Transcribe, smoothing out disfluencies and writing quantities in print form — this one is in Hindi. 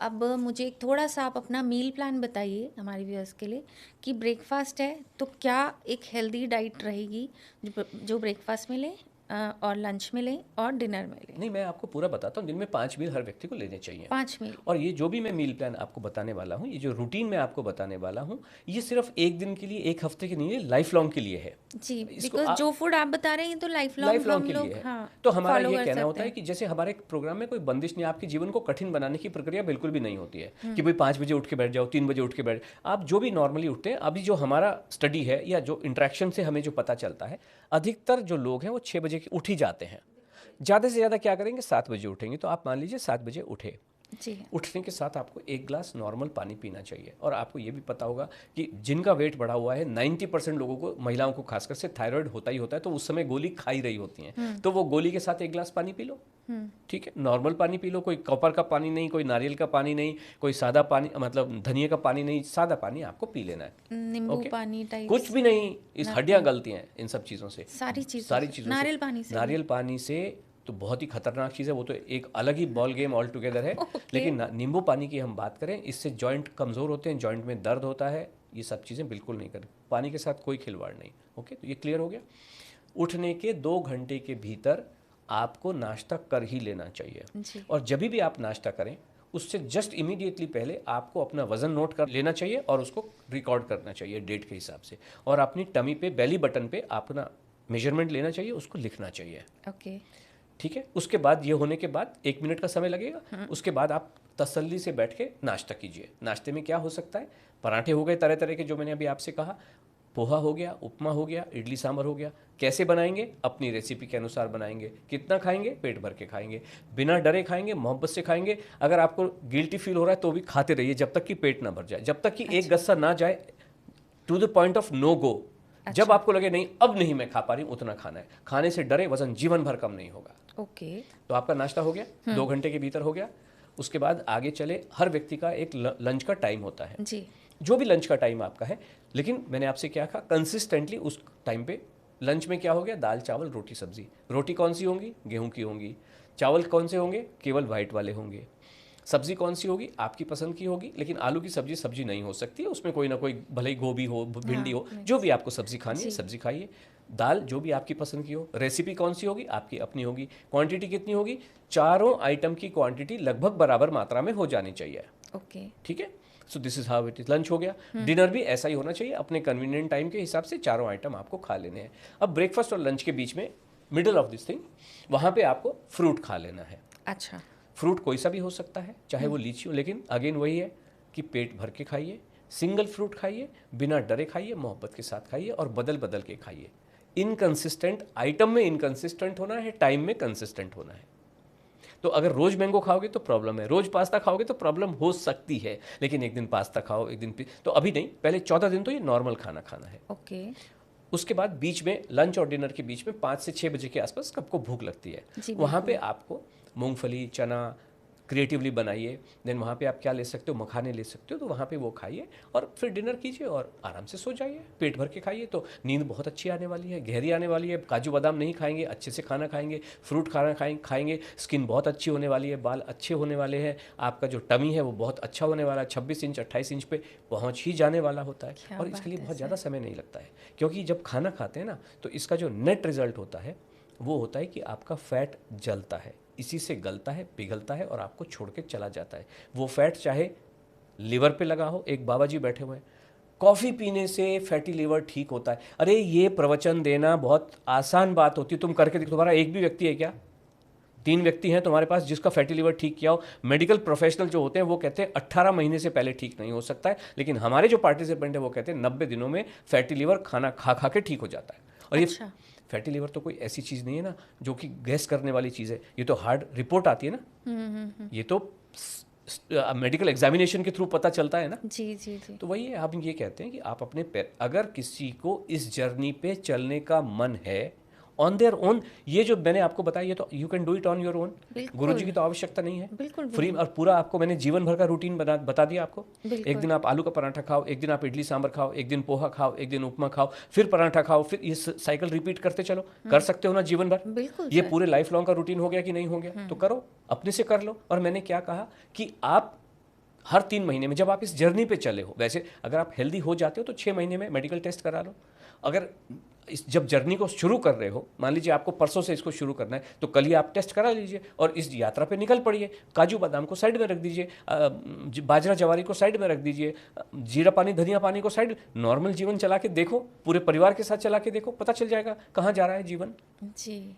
अब मुझे एक थोड़ा-सा आप अपना मील प्लान बताइए हमारे व्यूअर्स के लिए कि ब्रेकफ़ास्ट है, तो क्या एक हेल्दी डाइट रहेगी जो ब्रेकफ़ास्ट में लें और लंच में लें और डिनर में लें? नहीं, मैं आपको पूरा बताता हूँ, दिन में 5 मील हर व्यक्ति को लेने चाहिए। 5 मील। और ये जो भी मैं मील प्लान आपको बताने वाला हूँ, ये जो रूटीन मैं आपको बताने वाला हूँ, ये सिर्फ एक दिन के लिए, एक हफ्ते के नहीं है, लाइफ लॉन्ग के लिए है। जी, इसको बिकॉज़ जो फूड आप बता रहे हैं तो लाइफ़ लॉन्ग लाइफ लॉन्ग हम के लिए लोग है। हाँ, तो हमारा फ़ॉलो ये कर कहना सकते होता है हैं। कि जैसे हमारे प्रोग्राम में कोई बंदिश नहीं, आपके जीवन को कठिन बनाने की प्रक्रिया बिल्कुल भी नहीं होती है कि भाई 5 बजे उठ के बैठ जाओ, 3 बजे उठ के बैठ। आप जो भी नॉर्मली उठते हैं, अभी जो हमारा स्टडी है या जो इंटरेक्शन से हमें जो पता चलता है, अधिकतर जो लोग हैं वो 6 बजे उठ ही जाते हैं। ज़्यादा से ज़्यादा क्या करेंगे, 7 बजे उठेंगे। तो आप मान लीजिए 7 बजे उठे, जी। उठने के साथ आपको एक ग्लास नॉर्मल पानी पीना चाहिए। और आपको ये भी पता होगा कि जिनका वेट बढ़ा हुआ है, 90% लोगों को, महिलाओं को खासकर से, थायराइड होता ही होता है, तो उस समय गोली खा ही रही होती हैं। तो वो गोली के साथ एक ग्लास पानी पी लो, ठीक है, नॉर्मल पानी पी लो, कोई कॉपर का पानी नहीं, कोई नारियल का पानी नहीं, कोई सादा पानी, मतलब धनिया का पानी नहीं, सादा पानी आपको पी लेना है। नींबू ओके, पानी कुछ टाइप्स, भी नहीं, इस हड्डियां नथिंग, गलती हैं इन सब चीज़ों से, सारी चीज़ों सारी से, चीज़ों से। नारियल पानी से भी? नारियल पानी से तो बहुत ही खतरनाक चीज़ है, वो तो एक अलग ही बॉल गेम ऑल टुगेदर है। ओके। लेकिन नींबू पानी की हम बात करें, इससे जॉइंट कमज़ोर होते हैं, जॉइंट में दर्द होता है, ये सब चीज़ें बिल्कुल नहीं करें। पानी के साथ कोई खिलवाड़ नहीं। ओके, तो ये क्लियर हो गया। उठने के 2 घंटे के भीतर आपको नाश्ता कर ही लेना चाहिए। जी। और जब भी आप नाश्ता करें, उससे जस्ट इमीडिएटली पहले आपको अपना वज़न नोट कर लेना चाहिए और उसको रिकॉर्ड करना चाहिए डेट के हिसाब से। और अपनी टमी पे, बेली बटन पे अपना मेजरमेंट लेना चाहिए, उसको लिखना चाहिए। ओके। ठीक है, उसके बाद ये होने के बाद 1 मिनट का समय लगेगा। उसके बाद आप तसल्ली से बैठ के नाश्ता कीजिए। नाश्ते में क्या हो सकता है, पराठे हो गए तरह तरह के, जो मैंने अभी आपसे कहा, पोहा हो गया, उपमा हो गया, इडली सांभर हो गया। कैसे बनाएंगे, अपनी रेसिपी के अनुसार बनाएंगे। कितना खाएंगे, पेट भर के खाएंगे, बिना डरे खाएंगे, मोहब्बत से खाएंगे। अगर आपको गिल्टी फील हो रहा है तो भी खाते रहिए, जब तक कि पेट ना भर जाए, जब तक कि एक गस्सा ना जाए, to the point of no go. जब आपको लगे नहीं, अब नहीं मैं खा पा रही हूँ, उतना खाना है। खाने से डरे, वजन जीवन भर कम नहीं होगा। ओके। तो आपका नाश्ता हो गया, 2 घंटे के भीतर हो गया। उसके बाद आगे चले, हर व्यक्ति का एक लंच का टाइम होता है, जी। जो भी लंच का टाइम आपका है। लेकिन मैंने आपसे क्या कहा, कंसिस्टेंटली उस टाइम पे लंच में क्या हो गया, दाल चावल रोटी सब्जी। रोटी कौन सी होंगी, गेहूं की होंगी। चावल कौन से होंगे, केवल वाइट वाले होंगे। सब्जी कौन सी होगी, आपकी पसंद की होगी। लेकिन आलू की सब्जी सब्जी नहीं हो सकती, उसमें कोई ना कोई, भले ही गोभी हो, भिंडी हाँ, हो, जो मिक्स। भी आपको सब्जी खानी है जी। सब्जी खाइए। दाल जो भी आपकी पसंद की हो। रेसिपी कौन सी होगी, आपकी अपनी होगी। क्वांटिटी कितनी होगी, चारों आइटम की क्वांटिटी लगभग बराबर मात्रा में हो जानी चाहिए। ओके। ठीक है, so this is how it is. Lunch हो गया, डिनर भी ऐसा ही होना चाहिए, अपने कन्वीनियंट टाइम के हिसाब से चारों आइटम आपको खा लेने हैं। अब ब्रेकफास्ट और लंच के बीच में, मिडल ऑफ दिस थिंग, वहाँ पे आपको फ्रूट खा लेना है। अच्छा। फ्रूट कोई सा भी हो सकता है, चाहे वो लीची हो, लेकिन अगेन वही है कि पेट भर के खाइए, सिंगल फ्रूट खाइए, बिना डरे खाइए, मोहब्बत के साथ खाइए, और बदल बदल के खाइए। इनकंसिस्टेंट आइटम में इनकंसिस्टेंट होना है, टाइम में कंसिस्टेंट होना है। तो अगर रोज मैंगो खाओगे तो प्रॉब्लम है, रोज पास्ता खाओगे तो प्रॉब्लम हो सकती है। लेकिन एक दिन पास्ता खाओ, एक दिन तो अभी नहीं, पहले 14 दिन तो ये नॉर्मल खाना खाना है। ओके। उसके बाद बीच में, लंच और डिनर के बीच में 5 से 6 बजे के आसपास सबको भूख लगती है, जी, वहाँ पे बिल्कुल। आपको मूंगफली, चना क्रिएटिवली बनाइए। देन वहाँ पे आप क्या ले सकते हो, मखाने ले सकते हो, तो वहाँ पे वो खाइए और फिर डिनर कीजिए और आराम से सो जाइए। पेट भर के खाइए तो नींद बहुत अच्छी आने वाली है, गहरी आने वाली है। काजू बादाम नहीं खाएंगे, अच्छे से खाना खाएंगे, फ्रूट खाना खाएंगे, स्किन बहुत अच्छी होने वाली है, बाल अच्छे होने वाले हैं, आपका जो टमी है वो बहुत अच्छा होने वाला है। 26 इंच 28 इंच पे पहुँच ही जाने वाला होता है। क्या और इसके लिए बात है बहुत ज़्यादा सर। समय नहीं लगता है, क्योंकि जब खाना खाते हैं ना, तो इसका जो नेट रिजल्ट होता है वो होता है कि आपका फैट जलता है, इसी से गलता है, पिघलता है और आपको छोड़ के चला जाता है। वो फैट चाहे लिवर पे लगा हो, एक बाबा जी बैठे हुए हैं, कॉफ़ी पीने से फैटी लिवर ठीक होता है। अरे ये प्रवचन देना बहुत आसान बात होती है, तुम करके देखो। तुम्हारा एक भी व्यक्ति है क्या, 3 व्यक्ति हैं तुम्हारे पास जिसका फैटी लिवर ठीक किया हो? मेडिकल प्रोफेशनल जो होते हैं वो कहते हैं 18 महीने से पहले ठीक नहीं हो सकता है, लेकिन हमारे जो पार्टिसिपेंट है वो कहते हैं 90 दिनों में फैटी लिवर खाना खा खा के ठीक हो जाता है। और ये अच्छा। फैटी लिवर तो कोई ऐसी चीज़ नहीं है ना जो कि गैस करने वाली चीज़ है, ये तो हार्ड रिपोर्ट आती है ना, ये तो मेडिकल एग्जामिनेशन के थ्रू पता चलता है ना। जी, जी, जी। तो वही है, हम ये कहते हैं कि आप अपने पैर, अगर किसी को इस जर्नी पे चलने का मन है ऑन देयर ओन, ये जो मैंने आपको बताया, ये तो you can do it on your own. गुरु जी बिल्कुल, की तो आवश्यकता नहीं है, बिल्कुल भी फ्री। नहीं। और पूरा आपको मैंने जीवन भर का रूटीन बता दिया आपको। एक बिल्कुल। दिन आप आलू का पराठा खाओ, एक दिन आप इडली सांभर खाओ, एक दिन पोहा खाओ, एक दिन उपमा खाओ, फिर पराठा खाओ, फिर इस साइकिल रिपीट करते चलो। कर सकते हो ना जीवन भर? बिल्कुल ये सर। पूरे लाइफ लॉन्ग का रूटीन हो गया कि नहीं हो गया? तो करो, अपने से कर लो। और मैंने क्या कहा कि आप हर 3 महीने में, जब आप इस जर्नी पे चले हो। वैसे अगर आप हेल्दी हो जाते हो तो 6 महीने में मेडिकल टेस्ट करा लो। अगर इस जब जर्नी को शुरू कर रहे हो, मान लीजिए आपको परसों से इसको शुरू करना है, तो कल ही आप टेस्ट करा लीजिए और इस यात्रा पे निकल पड़िए। काजू बादाम को साइड में रख दीजिए, बाजरा जवारी को साइड में रख दीजिए, जीरा पानी धनिया पानी को साइड, नॉर्मल जीवन चला के देखो, पूरे परिवार के साथ चला के देखो, पता चल जाएगा कहाँ जा रहा है जीवन। जी।